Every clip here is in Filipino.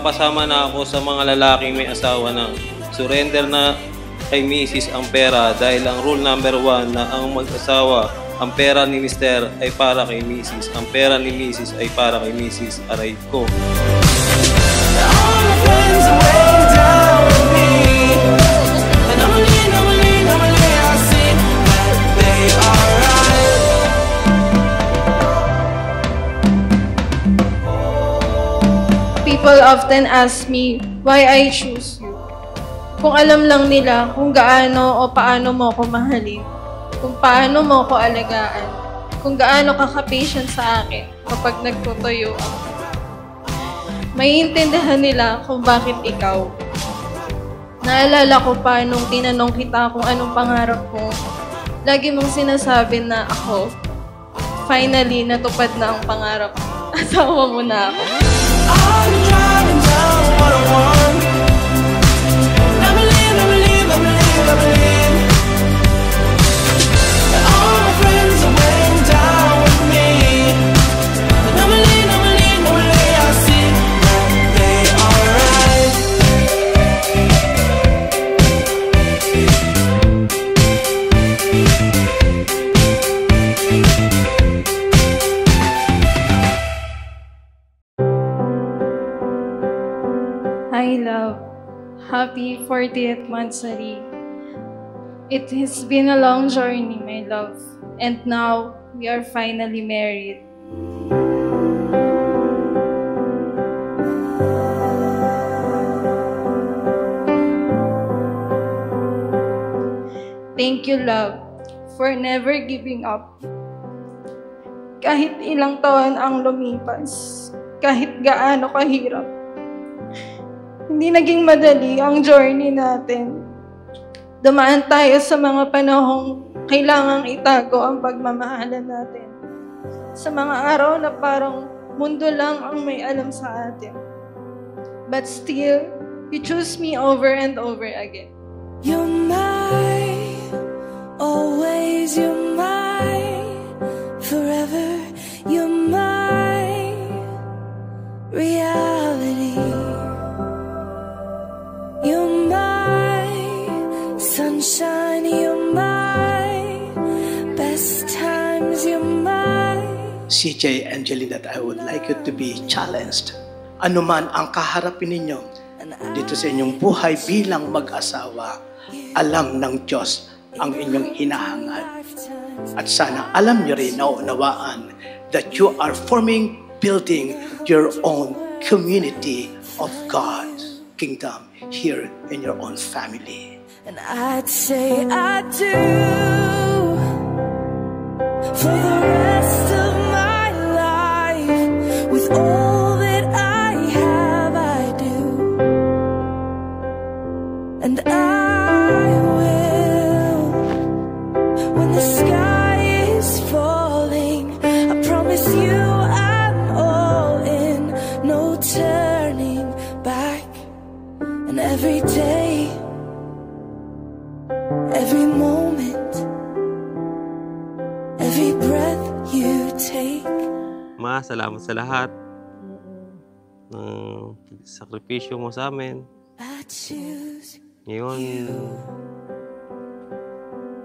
Nagpapasama na ako sa mga lalaking may asawa na surrender na kay Mrs. ang pera dahil ang rule number 1 na ang mag-asawa, ang pera ni Mr. ay para kay Mrs. Ang pera ni Mrs. ay para kay Mrs. Aray ko. People often ask me why I choose you. Kung alam lang nila kung gaano o paano mo ko mahalin, kung paano mo ko alagaan, kung gaano ka ka-patient sa akin kapag nagtutuyo ako. Maiintindihan nila kung bakit ikaw. Naalala ko pa nung tinanong kita kung anong pangarap mo. Lagi mong sinasabi na ako, finally natupad na ang pangarap mo. Asawa mo na ako. I'm driving down 101. I believe. All my friends are weighing down with me. And I believe, I see that they are right. Hi, love. Happy 40th monthsary. It has been a long journey, my love. And now, we are finally married. Thank you, love, for never giving up. Kahit ilang taon ang lumipas, kahit gaano kahirap, hindi naging madali ang journey natin. Dumaan tayo sa mga panahong kailangang itago ang pagmamahalan natin. Sa mga araw na parang mundo lang ang may alam sa atin. But still, you choose me over and over again. You're mine, always you're mine, forever you're my reality. You're my sunshine, you're my best times, you're my... CJ, Angelina, that I would like you to be challenged. Ano man ang kaharapin ninyo dito sa inyong buhay bilang mag-asawa, alam ng Diyos ang inyong hinahangad. At sana alam niyo rin, naunawaan, that you are building your own community of God's kingdom here in your own family. And I'd say I do for the rest of my life. With all that I have, I do. And I will. When the sky is falling, I promise you I'm all in. No turning back. And every day, every moment, every breath you take. Ma, salamat sa lahat ng sakripisyo mo sa amin. I choose. Ngayon,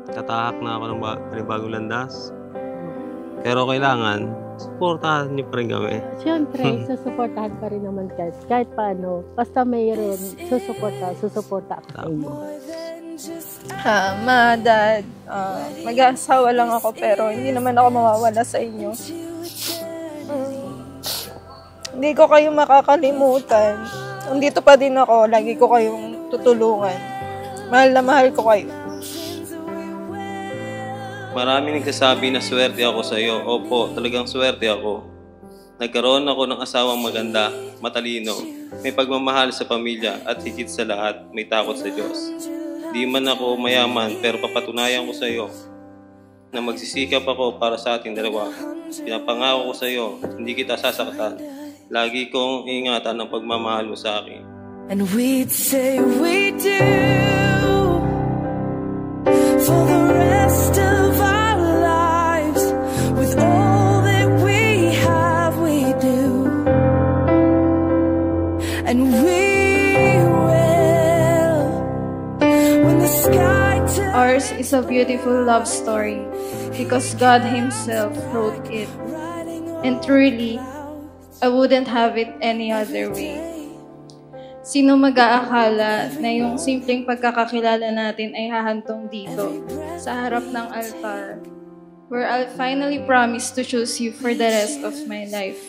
tatahak na ako ng bagong landas. Pero kailangan, supportahan niyo pa rin kami. Siyempre, susuportahan pa rin naman kahit paano. Basta mayroon, susuporta ako sa inyo. Ma, Dad, mag-aasawa lang ako pero hindi naman ako mawawala sa inyo. Hindi ko kayo makakalimutan. Nandito pa din ako, lagi ko kayong tutulungan. Mahal na mahal ko kayo. Marami nagsasabi na swerte ako sa iyo. Opo, talagang swerte ako. Nagkaroon ako ng asawang maganda, matalino, may pagmamahal sa pamilya at higit sa lahat, may takot sa Diyos. Di man ako mayaman pero papatunayan ko sa iyo na magsisikap ako para sa ating dalawa. Pinapangako ko sa iyo, hindi kita sasaktan. Lagi kong ingatan ang pagmamahal mo sa akin. And we'd say we do for the rest of our lives. With all that we have, we do. And Ours is a beautiful love story because God Himself wrote it. And truly, I wouldn't have it any other way. Sino mag-aakala na yung simpleng pagkakakilala natin ay hahantong dito, sa harap ng altar, where I'll finally promise to choose you for the rest of my life.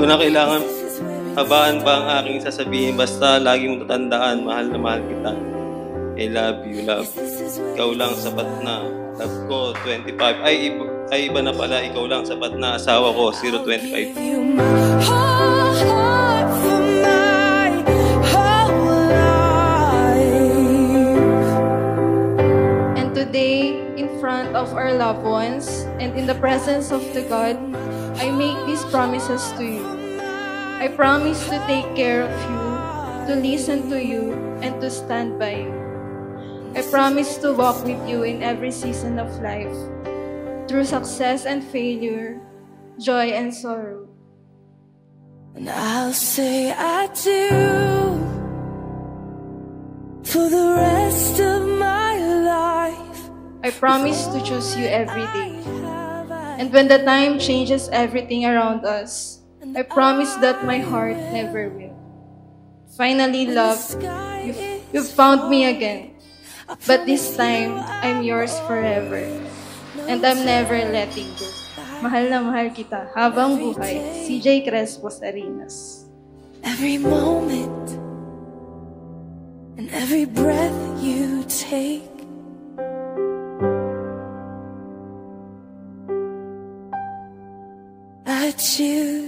Na kailangan habaan pa ang aking sasabihin, basta lagi mong tatandaan, mahal na mahal kita. I love you, love. Ikaw lang sapat na. Love ko, 25. Ay iba na pala, ikaw lang sapat na. Asawa ko, 025. And today, in front of our loved ones, and in the presence of the God, I make these promises to you. I promise to take care of you, to listen to you, and to stand by you. I promise to walk with you in every season of life, through success and failure, joy and sorrow. And I'll say I do for the rest of my life. I promise to choose you every day. And when the time changes everything around us, I promise that my heart never will. Finally, love, you've found me again. But this time, I'm yours forever. And I'm never letting go. Mahal na mahal kita habang buhay. CJ Crespo Sarinas. Every moment and every breath you take, I choose